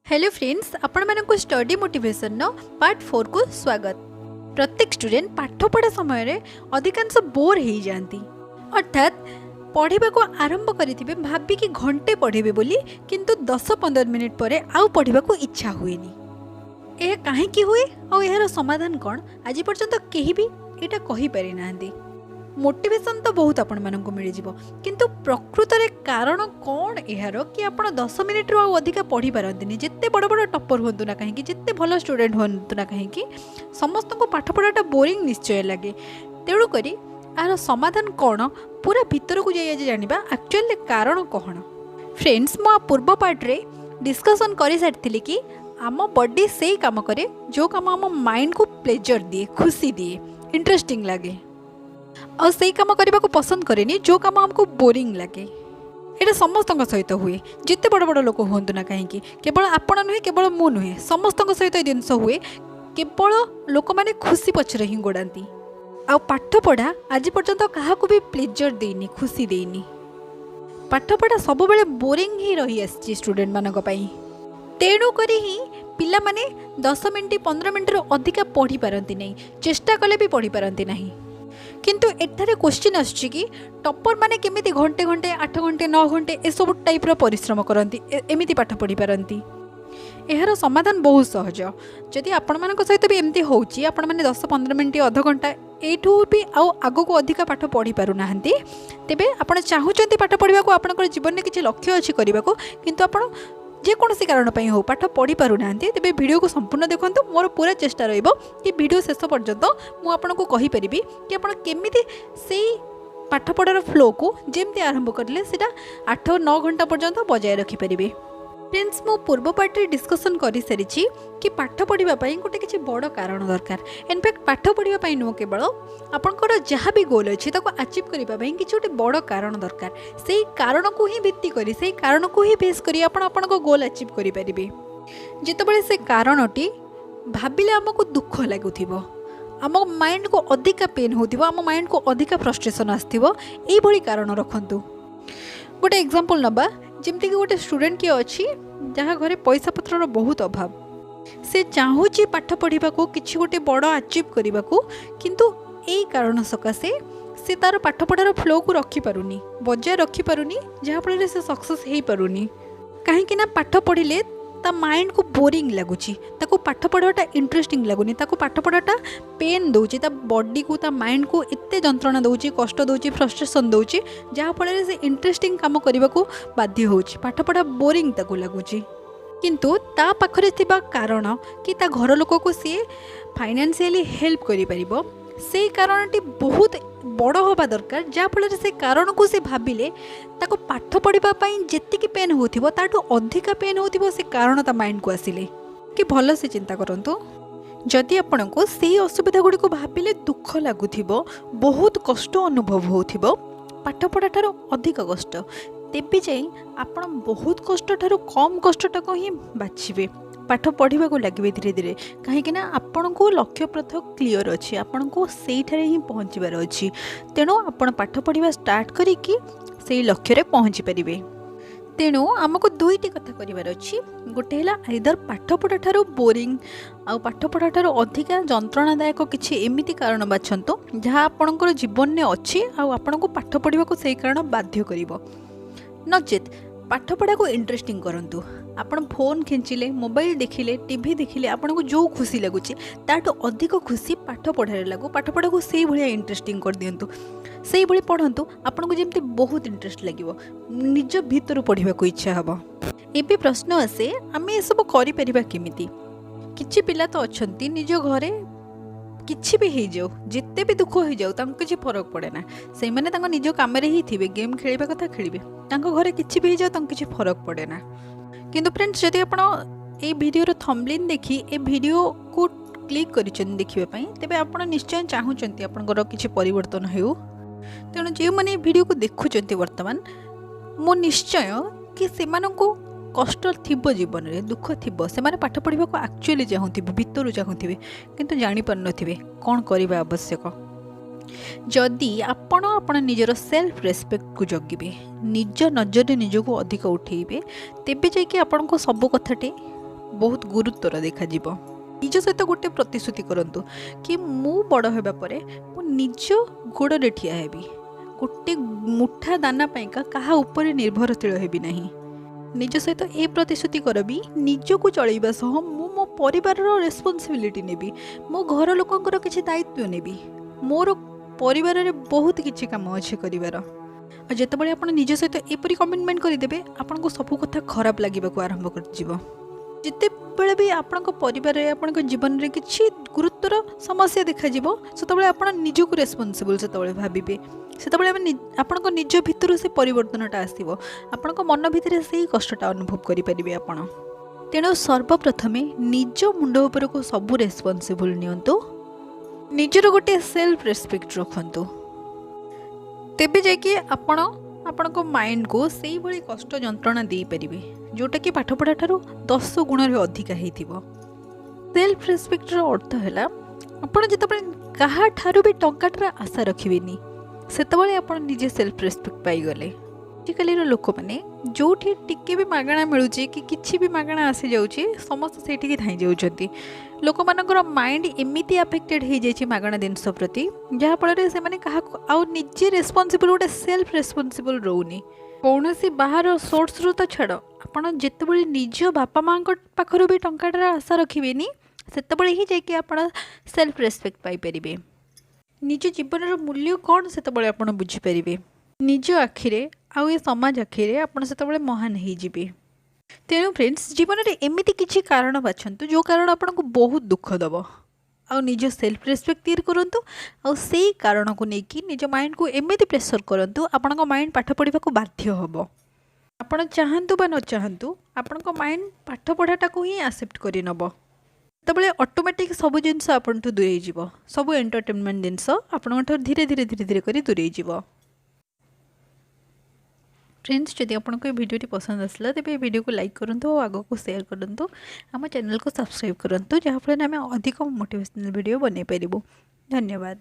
Hello friends, आपण मानक study motivation no part 4 को स्वागत। प्रत्येक स्टूडेंट पाठ पढ़ा समय रे अधिकांश बोर हो जाती, अर्थात पढ़ा को आरंभ करिथिबे भाबी कि घंटे पढ़ेबे बोली, किंतु 10-15 मिनिट पर आउ पढ़ा को इच्छा हुएनी। यह काहेकि हुए और यार समाधान कौन आज पर्यंत केही भी एटा कहि पारि नांदी। मोटिवेशन तो बहुत आपण मानक मिल जाव, किंतु प्रकृत रे कारण कौन यार कि आपण 10 मिनिट रु अधिक पढ़ी पारंतिनी। जिते बड़ बड़ टॉपर होंतु ना कहीं, जिते भल स्टूडेंट होंतु ना कहीं, समस्त को पाठ पढ़ाटा बोरिंग निश्चय लगे। तेणु करी आर समाधान कौन पूरा भीतर को जाई जानिबा एक्चुअली कारण कौन। फ्रेंड्स, मो पूर्व पार्ट रे डिस्कशन करि सारथिली कि आम बॉडी से काम करे जो काम आम माइंड को प्लेजर दिए, खुशी दिए, इंटरेस्टिंग लगे, और सही काम करने को पसंद करेनी जो काम हमको बोरिंग लगे। ये समस्त सहित हुए, जिते बड़ बड़ लोक हूँ ना कहीं, केवल आपण नुहे, केवल मु नुहे, समस्त सहित जिनस हुए। केवल लोक मैंने खुशी पचर ही गोड़ाती। आ पाठ पढ़ा आज पर्यंत क्या भी प्लेजर देनी, खुशी देनी। पाठ पढ़ा सब बेले बोरिंग ही रही आसी स्टूडेंट मानक पई। तेणु करी ही पिला माने 10 मिनिट 15 मिनिट अधिक पढ़ी पारती नहीं, चेष्टा कले भी पढ़ी पारती नहीं। किंतु एठारे क्वेश्चन आछी कि टॉपर माने केमिति घंटे घंटे 8 घंटे 9 घंटे ए सब टाइप रो परिश्रम करती, एमिति पाठ पढ़ी पारती। एहार समाधान बहुत सहज। जदि आपण मानक सहित भी एमती होउची, आपण माने 10-15 मिनिट अध घंटा एठू भी आउ आगो को अधिक पाठ पढ़ी पारु नाहंती, तेबे आपण चाहूचंती पाठ पढ़िबा को, आपनकर जीवन में किछि लक्ष्य अछि करिबा को, किंतु आपण जेकोसी कारण पर हो पाठ पढ़ी पारु नाहंती, तेबे वीडियो को संपूर्ण देखंतु। मोर पूरा चेष्टा रहिबो कि वीडियो शेष पर्यंत मु आपनको कहि परिबी कि आपण केमिति सेही पाठ पढ़ार फ्लो को जेमती आरंभ करले सेटा 8-9 घंटा पर्यंत बजाय रखि परिबे। फ्रेंड्स, मु पूर्व पार्ट रे डिस्कशन करि सारिछि कि पाठ पढ़िबा पई गोटे किछि बड़ कारण दरकार। इनफैक्ट पाठ पढ़िबा पई नो केवल आपनकर जहाँ भी गोल अछि ताको अचीव करिबा पई किछि गोटे बड़ कारण दरकार। सेही कारण को ही भित्ति करी, सेही कारण को ही बेस करी आपण आपनको गोल अचीव करि परिबे। जेतबेले से कारणटी भाबिले हमको दुख लागुथिबो, आम माइंड को अधिक पेन होथिबो, आम माइंड को अधिक फ्रस्ट्रेशन आस्थिबो, एई भली कारण रखंतु। गोटे एग्जांपल नबा, जेमती कि गोटे स्टूडेंट किए अच्छी जहाँ घरे पैसा पत्र बहुत अभाव, से चाहूची पाठ पढ़ा को किसी गोटे बड़ अचीव करने को, किंतु यही कारण सकाशे से तार पाठ पढ़ार फ्लो को रखिपारुनी, बजाय रखिपारुनी, जहाँफल से सक्सेस हो पारुनी। कहीं पाठ पढ़िले ता माइंड को बोरिंग लगुच, ताको पाठ पढ़ाटा इंटरेस्टिंग लगुनि, ताको पाठ पढ़ाटा पेन दौची, ता बॉडी को, ता माइंड को एते जंत्रणा दौची, कष्ट दौची, फ्रस्ट्रेशन दौची, जहाँफल से इंटरेस्टिंग काम करने को बाध्य होची, पाठ पढ़ा बोरिंग ताको लगुची। किंतु ता पाखरे थिबा कारण कि ता घर लोक को सी फाइनेंशियली हेल्प करि परिबो, से कारणटी बहुत बड़ होबा दरकार, जहाँफल से कारण को से भाविले ताको पाठ पढ़ा जेतिकी पेन होथिबो ताठू अधिका पेन होथिबो से कारण ता माइंड को आसिले। कि भल से चिंता करंतु, जदि आपनको से असुविधा गुड़ी को भाविले दुख लगुथिबो, बहुत कष्ट अनुभव होथिबो, पाठ पढ़ा ठारो अधिक कष्ट, तेबे जाई आपण बहुत कष्ट ठारो कम कष्टटा को ही बाछिबे, पाठ पढ़ा को लगे धीरे धीरे। कहीं आपण को लक्ष्य पथ क्लीयर अच्छी, आपण को से ही पहुँचबार अच्छी। तेणु आपण पाठ पढ़ा स्टार्ट करिकी से लक्ष्य रे पहुँची पारिबे। तेणु आमको दुईटी कथा करिवार अच्छी। गोटे है आइदर पाठ पढ़ा ठारो बोरिंग आउ पाठ पढ़ा ठारो अधिका जंत्रणादायक किछि एमिति कारण बाछंतु जहाँ आपणकर जीवन में अच्छी, आउ आपण को पाठ पढ़ा को सही कारण बाध्य करिवो। नचेत पाठ पढ़ा को इंटरेस्टिंग करंतु। आपण फोन खिंचिले, मोबाइल देखिले, टीवी देखिले, आपन को जो खुशी लगुच ताठू अधिक खुशी पाठ पढ़ारे लागू, पाठ पढ़ा को से भाया इंटरेस्टिंग कर दियंतु, से भाई पढ़ंतु, आपन को जेमती बहुत इंटरेस्ट लगिवो, निज भीतर पढ़ा को इच्छा हबो। एबे प्रश्न आसे, आमे ए सब करि परिबा केमिति? किछि पिला तो अछंती निज घरे किछि भी हो जाओ, जिते भी दुख हो जाओ, तांको किछि फरक पड़े ना, से माने तांको निज काम रे ही थिबे, गेम खेलिबा कथा खेलिबे, तांको घरे किछि भी हो जाओ, तांको किछि फरक पड़े ना। किंतु फ्रेंड्स, जदि आपण ए वीडियो थंबनेल देखी ए वीडियो को क्लिक करिछन देखिबा पई, तेबे आपण निश्चय चाहूचंती आपनकर किछि परिवर्तन हेउ। तेणु जे माने वीडियो को देखुचंती वर्तमान, मो निश्चय कि सेमानंको कष्ट थिबो, जीवन में दुख थिबो, से माने पाठ पढ़ा को एक्चुअली चाहूथिबे, भीतर चाहूथिबे, किंतु जानि पारनथिबे कोन करिबा आवश्यक। जदि आपण निजर सेल्फ रेस्पेक्ट को जगिबे, निज नजर निज को अधिक उठेबे, तेबे जाइए आपन को सब कथाटे बहुत गुरुत्वर देखा निज सहित गोटे प्रतिश्रुति करंतु कि मु बड़ होगा परे मु निज गोड़े ठिया हेबी गोटे मुठा दाना पाइका कहा ऊपर निर्भरशील हेबी नहीं निज सहित ए प्रतिश्रुति कर भी निजको चलैबा सह मु मो परिवार रेस्पॉन्सिबिलिटी नेबी मो घर लोकंकर किछि दायित्व नेबी मोर परिवार रे बहुत किछि काम अछि करिवार जितेबाला आप निज सहित एपरी कमिटमेंट करदे आपन को सब कथा खराब लगे आरंभ कर जिते बेले भी आपण परिवार आपण जीवन में किसी गुरुत्वर समस्या देखा से आप निजक रेस्पॉन्सिबल से भावे से आपण निज भितर से परिवर्तनटा आसो आपण मन भितर से ही कष्टटा अनुभव करेंगे आपण तेणु सर्वप्रथमे निज मुंड उपर को सब रेस्पॉन्सिबल नियंतु निजर गोटे सेल्फ रेस्पेक्ट रखंतु तेबे जाके आपण आपण माइंड को सही भली कष्ट जंत्रणा दे पारिबे जोटा कि पाठ पढ़ा ठारू 10 गुण अधिका होइथिबो सेल्फ रेस्पेक्ट रो अर्थ हैला आपण जतबे कहा ठारू भी टंकाटर आशा रखिबेनी सेतबले आपण निजे सेल्फ रेस्पेक्ट पाई गले आजिकल लोक मैंने जो टिके भी मागणा मिलूँ कि किसी भी मागणा आसी जाऊँगी समस्त से धाई जाऊँगी लोक मानकर माइंड एमती अफेक्टेड हो जाए मागणा जिनस प्रति जहाँफल से क्या आउ निजे रेस्पॉन्सिबल गोटे सेल्फ रेस्पॉन्सिबल रोनी कौन बाहर सोर्स रू तो छाड़ आपड़ जिते निज बापा माँ पाखर भी टंकाटार आशा रखिबेनी सेतबले ही जाकि आप सेल्फ रेस्पेक्ट पाइपर निज जीवन मूल्य कौन से आप बुझीपारे निज आखिरे आउ ए समाज आखिरे आपण सेतबले महान हो जिबे तेणु फ्रेंड्स जीवन में एमती किसी कारण बाछंतु जो कारण आपको बहुत दुख दब आउ निज सेल्फ रेस्पेक्ट तीर करंतु आउ सेही कारण को लेकिन निज माइंड को एमती प्रेशर करंतु आपन माइंड पाठ पढ़ा को बाध्य हम आपण चाहतु बा न चाहतु आपण माइंड पाठ पढ़ाटा को ही एक्सेप्ट कर नब तबले ऑटोमेटिक सब जिनस आपन दूरे जीव सब एंटरटेनमेंट जिनस आपण धीरे धीरे धीरे धीरे कर दूरे जीव फ्रेंड्स जदि आपको वीडियो पसंद आसला तेज वीडियो को लाइक करूँ और आग को शेयर करूँ आम चैनल को सब्सक्राइब करूँ जहाँफल आम अधिक मोटिवेशनल वीडियो बन पारूँ धन्यवाद।